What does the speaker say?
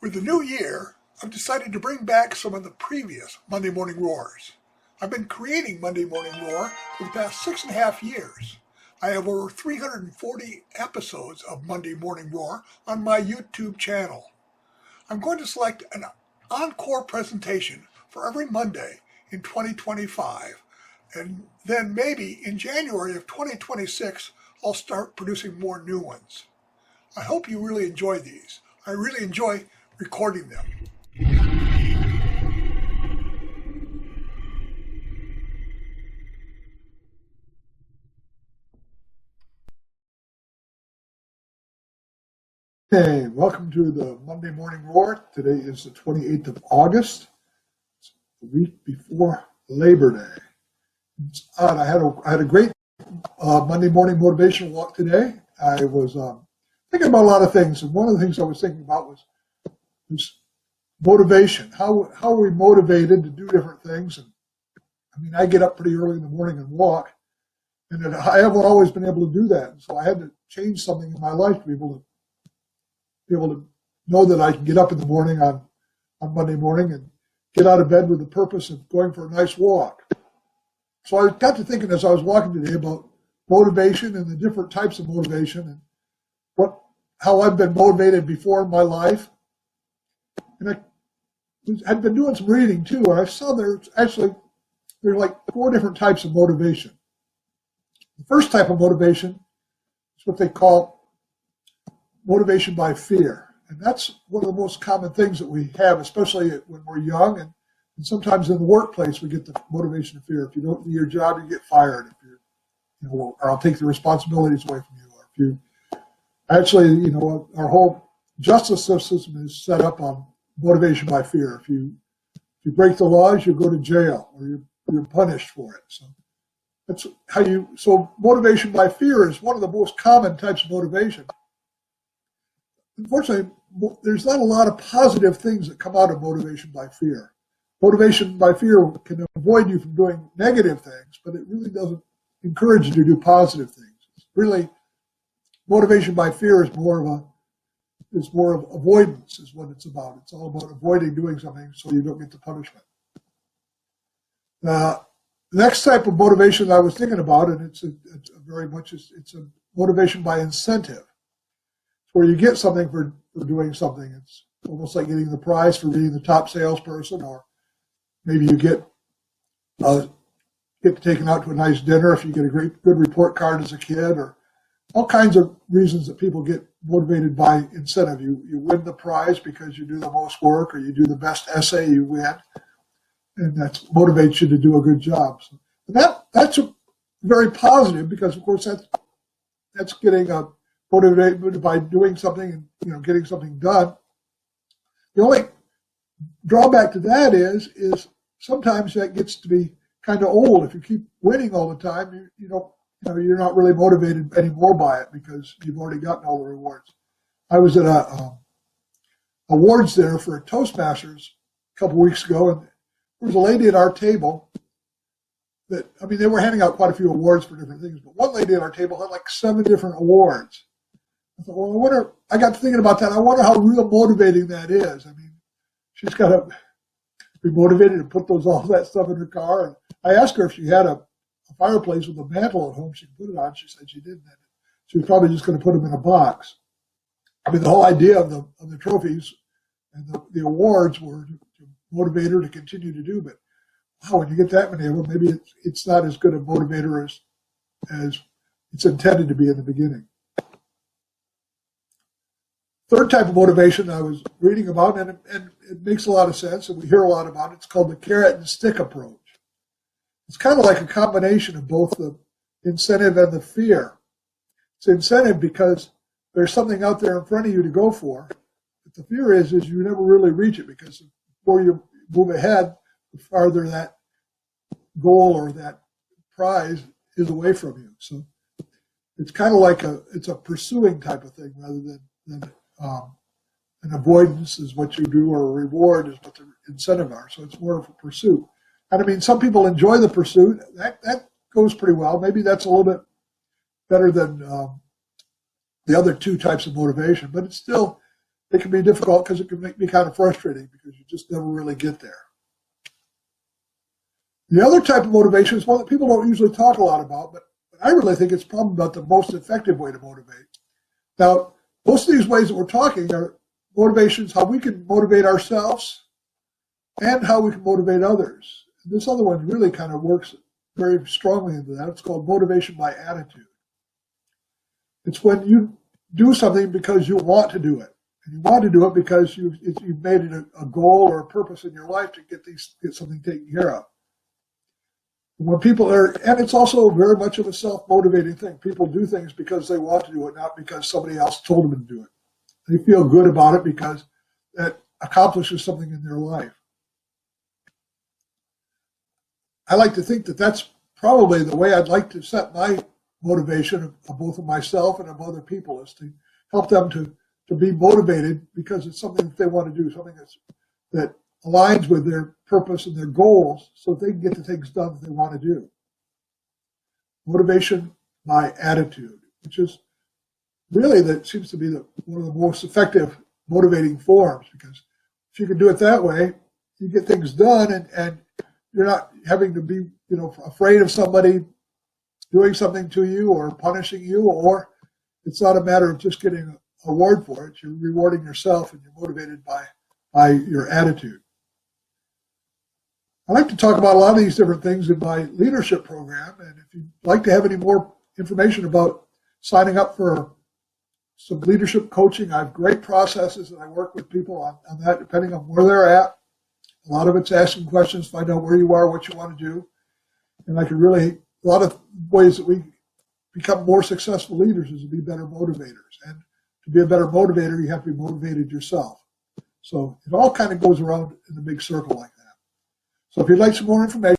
With the new year, I've decided to bring back some of the previous Monday Morning Roars. I've been creating Monday Morning Roar for the past 6.5 years. I have over 340 episodes of Monday Morning Roar on my YouTube channel. I'm going to select an encore presentation for every Monday in 2025, and then maybe in January of 2026, I'll start producing more new ones. I hope you really enjoy these. I really enjoy recording them. Hey, welcome to the Monday Morning Roar. Today is the 28th of August. It's the week before Labor Day. It's odd. I had a great Monday morning motivation walk today. I was thinking about a lot of things, and one of the things I was thinking about was motivation. How are we motivated to do different things? And I mean, I get up pretty early in the morning and walk, and I haven't always been able to do that. And so I had to change something in my life to be able to know that I can get up in the morning on Monday morning and get out of bed with the purpose of going for a nice walk. So I got to thinking as I was walking today about motivation and the different types of motivation and how I've been motivated before in my life. And I'd been doing some reading too, and I saw there's like 4 different types of motivation. The first type of motivation is what they call motivation by fear. And that's one of the most common things that we have, especially when we're young, and sometimes in the workplace we get the motivation of fear. If you don't do your job, you get fired. Or I'll take the responsibilities away from you. Or if you our whole justice system is set up on motivation by fear. If you break the laws, you go to jail, or you're punished for it. So that's how so motivation by fear is one of the most common types of motivation. Unfortunately, there's not a lot of positive things that come out of motivation by fear. Motivation by fear can avoid you from doing negative things, but it really doesn't encourage you to do positive things. It's really, motivation by fear is more of avoidance is what it's about. It's all about avoiding doing something so you don't get the punishment. The next type of motivation I was thinking about, and it's a motivation by incentive. Where you get something for doing something. It's almost like getting the prize for being the top salesperson, or maybe you get taken out to a nice dinner if you get a good report card as a kid, or all kinds of reasons that people get motivated by incentive. You win the prize because you do the most work, or you do the best essay, you win, and that motivates you to do a good job. So that's very positive, because of course that's getting motivated by doing something and getting something done. The only drawback to that is sometimes that gets to be kind of old. If you keep winning all the time, you're not really motivated anymore by it because you've already gotten all the rewards. I was at a awards dinner for a Toastmasters a couple weeks ago, and there was a lady at our table they were handing out quite a few awards for different things, but one lady at our table had like 7 different awards. I thought, well, I got to thinking about that. I wonder how real motivating that is. I mean, she's got to be motivated to put all that stuff in her car. And I asked her if she had a fireplace with a mantle at home she could put it on. She said she didn't. She was probably just going to put them in a box. I mean, the whole idea of the trophies and the awards were to motivate her to continue to do. But wow, when you get that many of them, maybe it's not as good a motivator as it's intended to be in the beginning. Third type of motivation I was reading about, and it makes a lot of sense, and we hear a lot about it. It's called the carrot and stick approach. It's kind of like a combination of both the incentive and the fear. It's incentive because there's something out there in front of you to go for, but the fear is you never really reach it, because the more you move ahead, the farther that goal or that prize is away from you. So it's kind of like it's a pursuing type of thing rather than an avoidance is what you do, or a reward is what the incentive are. So it's more of a pursuit. And I mean, some people enjoy the pursuit. That goes pretty well. Maybe that's a little bit better than the other 2 types of motivation, but it's still it can be difficult because it can be kind of frustrating because you just never really get there. The other type of motivation is one that people don't usually talk a lot about, but I really think it's probably about the most effective way to motivate. Now, most of these ways that we're talking are motivations, how we can motivate ourselves and how we can motivate others. And this other one really kind of works very strongly into that. It's called motivation by attitude. It's when you do something because you want to do it. And you want to do it because you've made it a goal or a purpose in your life to get something taken care of. When people are, and it's also very much of a self-motivating thing. People do things because they want to do it, not because somebody else told them to do it. They feel good about it because that accomplishes something in their life. I like to think that that's probably the way I'd like to set my motivation of both of myself and of other people, is to help them to be motivated because it's something that they want to do, something that aligns with their purpose and their goals so that they can get the things done that they want to do. Motivation by attitude, which is really, that seems to be one of the most effective motivating forms, because if you can do it that way, you get things done and you're not having to be, afraid of somebody doing something to you or punishing you, or it's not a matter of just getting an award for it. You're rewarding yourself and you're motivated by your attitude. I like to talk about a lot of these different things in my leadership program, and if you'd like to have any more information about signing up for some leadership coaching, I have great processes and I work with people on that depending on where they're at. A lot of it's asking questions, find out where you are, what you want to do. And a lot of ways that we become more successful leaders is to be better motivators. And to be a better motivator, you have to be motivated yourself. So it all kind of goes around in a big circle like that. So if you'd like some more information,